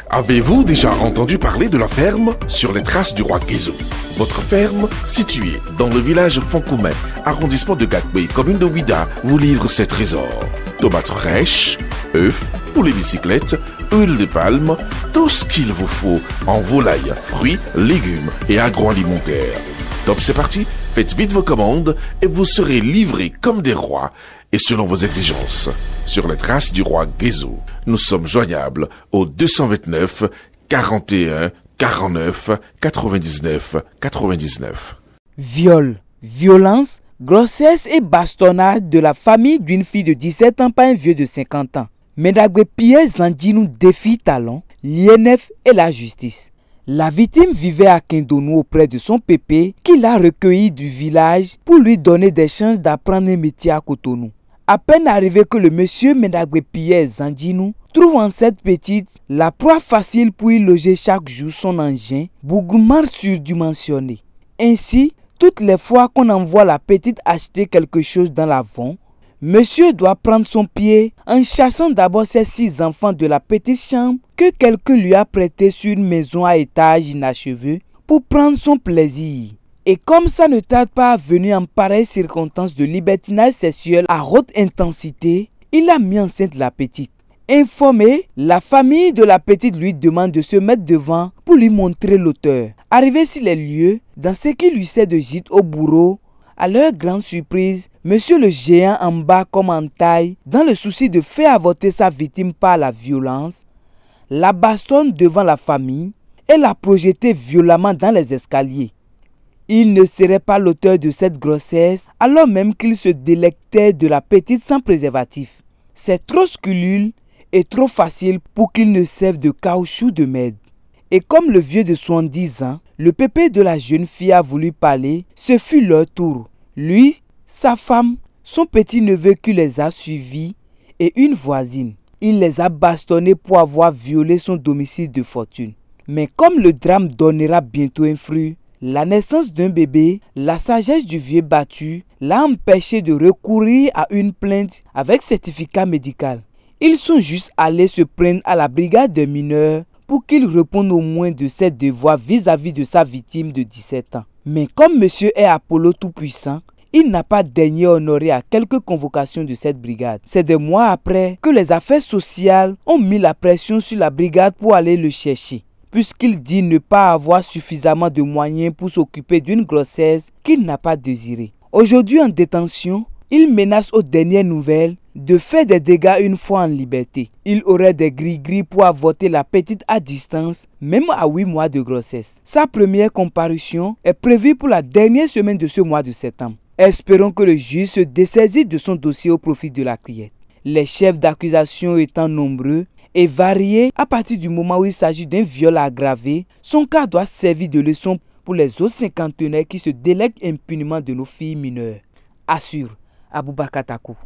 Avez-vous déjà entendu parler de la ferme sur les traces du roi Guézo? Votre ferme, située dans le village Foncoumet, arrondissement de Gatbé, commune de Ouida, vous livre ses trésors. Tomates fraîches, œufs, poulet bicyclette, huile de palme, tout ce qu'il vous faut en volaille, fruits, légumes et agroalimentaire. Top, c'est parti, faites vite vos commandes et vous serez livrés comme des rois et selon vos exigences. Sur les traces du roi Guézo, nous sommes joignables au 229 41 49 99 99. Viol, violence, grossesse et bastonnade de la famille d'une fille de 17 ans par un vieux de 50 ans. Médagwe Pierre Zandinou défie talent, l'INF et la justice. La victime vivait à Kindonou auprès de son pépé qui l'a recueilli du village pour lui donner des chances d'apprendre un métier à Cotonou. À peine arrivé que le monsieur Médagwe Pierre Zandinou trouve en cette petite la proie facile pour y loger chaque jour son engin, Bougoumar surdimensionné. Ainsi, toutes les fois qu'on envoie la petite acheter quelque chose dans l'avant, monsieur doit prendre son pied en chassant d'abord ses 6 enfants de la petite chambre que quelqu'un lui a prêté sur une maison à étage inachevé pour prendre son plaisir. Et comme ça ne tarde pas à venir en pareille circonstance de libertinage sexuel à haute intensité, il a mis enceinte la petite. Informé, la famille de la petite lui demande de se mettre devant pour lui montrer l'auteur. Arrivé sur les lieux, dans ce qui lui sert de gîte au bourreau, à leur grande surprise, monsieur le géant en bas comme en taille, dans le souci de faire avorter sa victime par la violence, la bastonne devant la famille et la projeter violemment dans les escaliers. Il ne serait pas l'auteur de cette grossesse alors même qu'il se délectait de la petite sans préservatif. C'est trop sculule et trop facile pour qu'il ne serve de caoutchouc de merde. Et comme le vieux de 70 ans, le pépé de la jeune fille a voulu parler, ce fut leur tour. Lui, sa femme, son petit-neveu qui les a suivis et une voisine. Il les a bastonnés pour avoir violé son domicile de fortune. Mais comme le drame donnera bientôt un fruit, la naissance d'un bébé, la sagesse du vieux battu l'a empêché de recourir à une plainte avec certificat médical. Ils sont juste allés se plaindre à la brigade des mineurs pour qu'il réponde au moins de ses devoirs vis-à-vis de sa victime de 17 ans. Mais comme monsieur est Apollo tout-puissant, il n'a pas daigné honorer à quelques convocations de cette brigade. C'est des mois après que les affaires sociales ont mis la pression sur la brigade pour aller le chercher, puisqu'il dit ne pas avoir suffisamment de moyens pour s'occuper d'une grossesse qu'il n'a pas désirée. Aujourd'hui en détention, il menace aux dernières nouvelles de faire des dégâts une fois en liberté. Il aurait des gris-gris pour avorter la petite à distance, même à 8 mois de grossesse. Sa première comparution est prévue pour la dernière semaine de ce mois de septembre. Espérons que le juge se dessaisisse de son dossier au profit de la criette. Les chefs d'accusation étant nombreux et variés à partir du moment où il s'agit d'un viol aggravé, son cas doit servir de leçon pour les autres cinquantenaires qui se délectent impunément de nos filles mineures. Assure Aboubakar Takou.